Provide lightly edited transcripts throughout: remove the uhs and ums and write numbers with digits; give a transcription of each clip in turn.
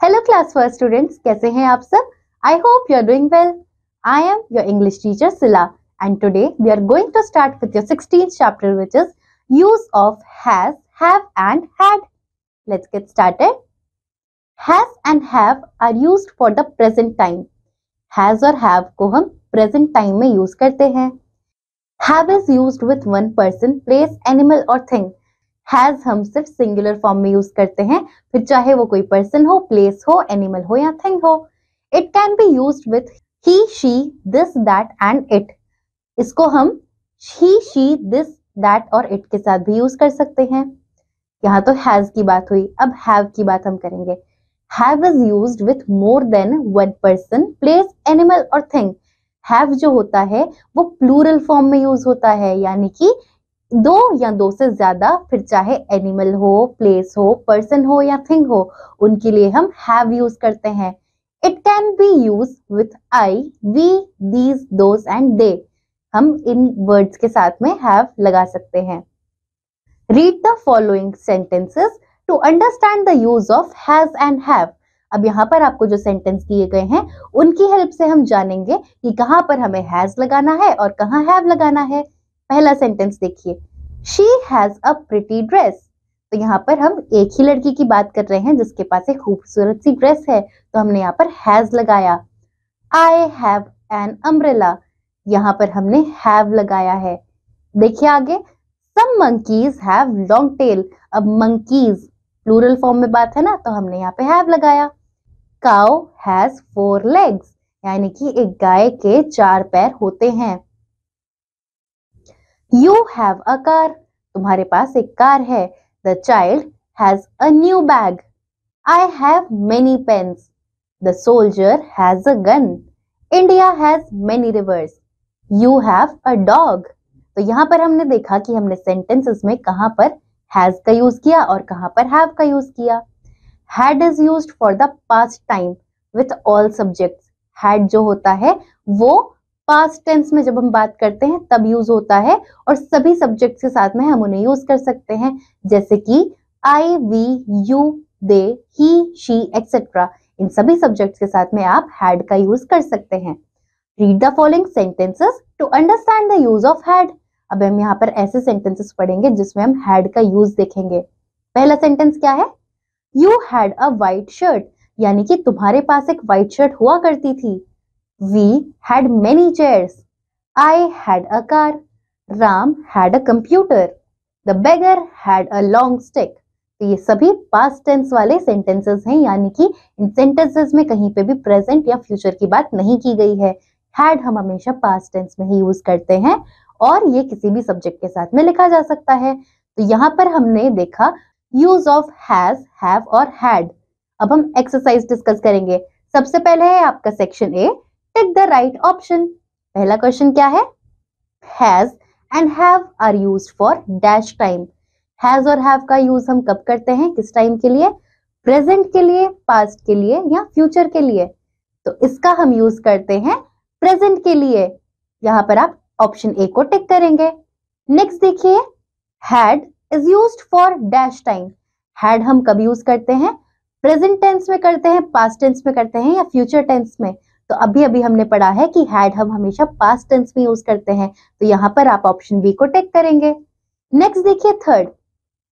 Hello class first students, कैसे हैं आप सब? I hope you are doing well. I am your English teacher Sila and today we are going to start with your 16th chapter which is use of has, have and had. Let's get started. Has and have are used for the present time. Has और have को हम present time में use करते हैं. Have is used with one person, place, animal or thing. Has हम सिर्फ singular form में use करते हैं, फिर चाहे वो कोई पर्सन हो, प्लेस हो, एनिमल हो या थिंग हो. It can be used with he, she, this, that and it. इसको हम ही, शी, दिस, दैट और इट के साथ भी यूज कर सकते हैं. यहाँ तो हैज की बात हुई, अब हैव की बात हम करेंगे. Have is used with more than one person, place, animal और थिंग. हैव जो होता है वो प्लूरल फॉर्म में यूज होता है, यानी कि दो या दो से ज्यादा, फिर चाहे एनिमल हो, प्लेस हो, पर्सन हो या थिंग हो, उनके लिए हम हैव यूज करते हैं. It can be use with I, we, these, those and they. हम इन वर्ड्स के साथ में हैव लगा सकते हैं. Read the following sentences to understand the use of has and have. अब यहाँ पर आपको जो सेंटेंस दिए गए हैं उनकी हेल्प से हम जानेंगे कि कहाँ पर हमें हैज लगाना है और कहाँ हैव लगाना है. पहला सेंटेंस देखिए, she has a pretty dress. तो यहाँ पर हम एक ही लड़की की बात कर रहे हैं जिसके पास एक खूबसूरत सी ड्रेस है, तो हमने यहाँ पर हैज लगाया. I have an umbrella. यहाँ पर हमने हैव लगाया है. देखिए आगे, सम मंकीज हैव लॉन्ग टेल. अब मंकीज प्लूरल फॉर्म में बात है ना, तो हमने यहाँ पे हैव लगाया. काउ हैज 4 legs, यानी कि एक गाय के 4 पैर होते हैं. You have a car. तुम्हारे पास एक कार है. The child has a new bag. I have many pens. The soldier has a gun. India has many rivers. You have a dog. तो यहाँ पर हमने देखा कि हमने sentences में कहाँ पर has का यूज किया और कहाँ पर have का यूज किया. Had is used for the past time with all subjects. Had जो होता है वो पास्ट टेंस में जब हम बात करते हैं तब यूज होता है और सभी सब्जेक्ट्स के साथ में हम उन्हें यूज कर सकते हैं, जैसे कि I, we, you, they, he, she etcetera. इन सभी सब्जेक्ट्स के साथ में आप हैड का यूज कर सकते हैं. Read the following sentences to understand the use of had. अब हम यहाँ पर ऐसे सेंटेंसेस पढ़ेंगे जिसमें हम हैड का यूज देखेंगे. पहला सेंटेंस क्या है? You had a white shirt, यानी कि तुम्हारे पास एक व्हाइट शर्ट हुआ करती थी. We had many chairs. I had a car. Ram had a computer. The beggar had a long stick. तो ये सभी past tense वाले sentences हैं, यानी कि इन sentences में कहीं पे भी present या future की बात नहीं की गई है. Had हम हमेशा past tense में ही यूज करते हैं और ये किसी भी subject के साथ में लिखा जा सकता है. तो यहाँ पर हमने देखा use of has, have और had. अब हम exercise discuss करेंगे. सबसे पहले है आपका section A. Take the right option. पहला क्वेश्चन क्या है? Has and have are used for dash time. Has और have का यूज हम कब करते हैं, किस टाइम के लिए? प्रेजेंट के लिए, पास्ट के लिए या फ्यूचर के लिए? तो इसका हम यूज करते हैं प्रेजेंट के लिए. यहाँ पर आप ऑप्शन ए को टिक करेंगे. नेक्स्ट देखिए, had is used for dash time. had हम कब यूज करते हैं? प्रेजेंट टेंस में करते हैं, पास्ट टेंस में करते हैं या फ्यूचर टेंस में? तो अभी अभी हमने पढ़ा है कि हैड हम हमेशा पास्ट टेंस में यूज करते हैं, तो यहाँ पर आप ऑप्शन बी को टिक करेंगे. नेक्स्ट देखिए, third,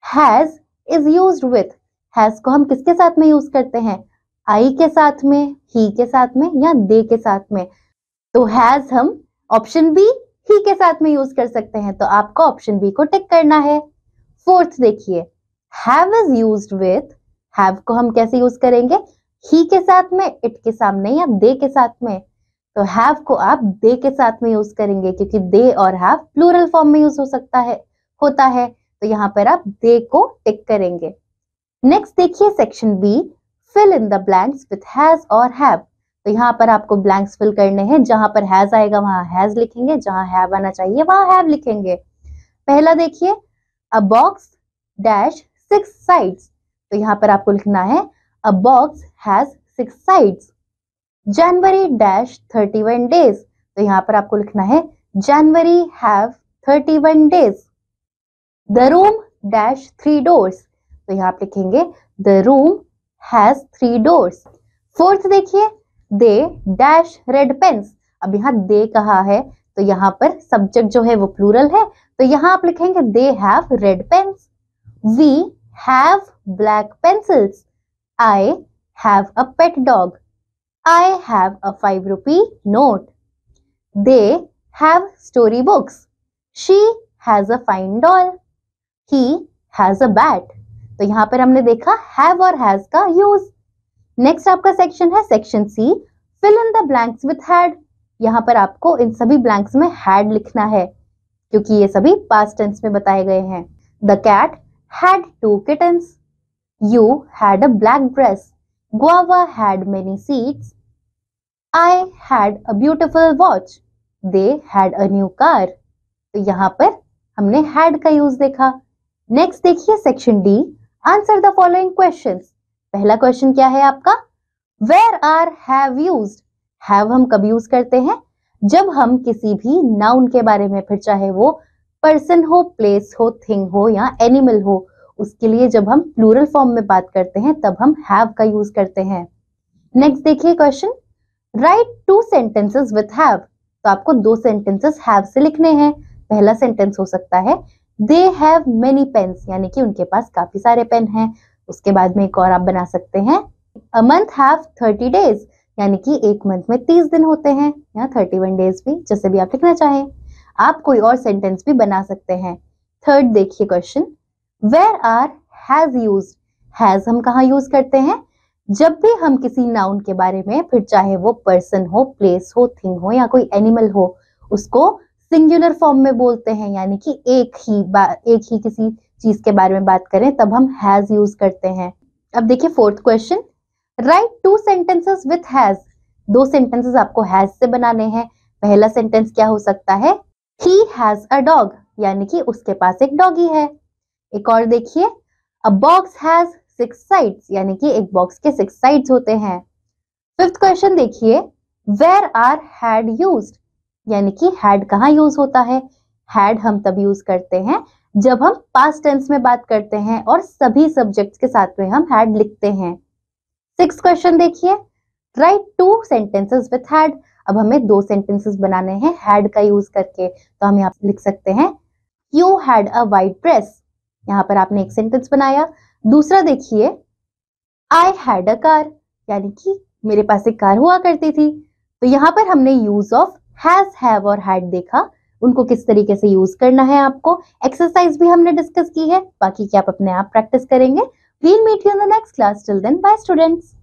has is used with. Has को हम किसके साथ में यूज करते हैं? आई के साथ में, ही के साथ में या दे के साथ में? तो हैज हम ऑप्शन बी ही के साथ में यूज कर सकते हैं, तो आपको ऑप्शन बी को टिक करना है. फोर्थ देखिए, have is used with. Have को हम कैसे यूज करेंगे? ही के साथ में, इट के सामने या दे के साथ में? तो हैव को आप दे के साथ में यूज करेंगे क्योंकि दे और हैव प्लूरल फॉर्म में यूज हो सकता है, होता है. तो यहाँ पर आप दे को टिक करेंगे. नेक्स्ट देखिए section B, fill in the blanks with has और हैव. तो यहाँ पर आपको ब्लैंक्स फिल करने हैं. जहां पर हैज आएगा वहां हैज लिखेंगे, जहां हैव आना चाहिए वहां हैव लिखेंगे. पहला देखिए, अ बॉक्स डैश 6 sides. तो यहाँ पर आपको लिखना है A box has 6 sides. January dash 31 days. तो यहाँ पर आपको लिखना है January have 31 days. The room dash 3 doors. तो यहाँ आप लिखेंगे The room has 3 doors. Fourth देखिए, they dash red pens. अब यहाँ दे कहा है तो यहाँ पर सब्जेक्ट जो है वो प्लूरल है, तो यहाँ आप लिखेंगे they have red pens. We have black pencils. I have a pet dog. I have a 5 rupee note. They have story books. She has a fine doll. He has a bat. तो यहाँ पर हमने देखा have और has का use. Next आपका section है section C, fill in the blanks with had. यहाँ पर आपको इन सभी ब्लैंक्स में had लिखना है क्योंकि ये सभी पास्ट टेंस में बताए गए हैं. The cat had 2 kittens. You had a black dress. Guava had many seeds. I had a beautiful watch. They had a new car. तो यहाँ पर हमने had का यूज देखा. नेक्स्ट देखिए section D, answer the following questions. पहला question क्या है आपका, where are have used. Have हम कब यूज करते हैं, जब हम किसी भी नाउन के बारे में, फिर चाहे वो पर्सन हो, प्लेस हो, थिंग हो या एनिमल हो, उसके लिए जब हम प्लूरल फॉर्म में बात करते हैं तब हम हैव का यूज करते हैं. नेक्स्ट देखिए question, right 2 sentences with have. तो आपको 2 sentences have से लिखने हैं. पहला सेंटेंस हो सकता है they have many pens, यानी कि उनके पास काफी सारे पेन हैं. उसके बाद में एक और आप बना सकते हैं a month have 30 days, यानी कि एक मंथ में 30 दिन होते हैं, या 31 डेज भी, जैसे भी आप लिखना चाहें. आप कोई और सेंटेंस भी बना सकते हैं. थर्ड देखिए question, where are has used. Has हम कहाँ यूज करते हैं, जब भी हम किसी नाउन के बारे में, फिर चाहे वो पर्सन हो, प्लेस हो, थिंग हो या कोई एनिमल हो, उसको सिंगुलर फॉर्म में बोलते हैं, यानी कि एक ही किसी चीज के बारे में बात करें तब हम हैज यूज करते हैं. अब देखिए fourth question, right 2 sentences with has. 2 sentences आपको has से बनाने हैं. पहला सेंटेंस क्या हो सकता है, he has a dog, यानी कि उसके पास एक डॉगी है. एक और देखिए, a box has 6 sides, यानी कि एक बॉक्स के 6 sides होते हैं. फिफ्थ क्वेश्चन देखिए, where are had used, यानी कि had कहाँ यूज होता है. had हम तब यूज करते हैं जब हम पास्ट टेंस में बात करते हैं और सभी सब्जेक्ट्स के साथ में हम had लिखते हैं. सिक्स्थ क्वेश्चन देखिए, राइट 2 sentences with had. अब हमें 2 sentences बनाने हैं had का यूज करके, तो हम यहाँ लिख सकते हैं you had a white dress. यहाँ पर आपने एक सेंटेंस बनाया. दूसरा देखिए, I had a car, यानी कि मेरे पास एक कार हुआ करती थी. तो यहाँ पर हमने यूज ऑफ has, have और had देखा, उनको किस तरीके से यूज करना है आपको. एक्सरसाइज भी हमने डिस्कस की है, बाकी की आप अपने आप प्रैक्टिस करेंगे. We'll meet you in the next class. Till then, bye students.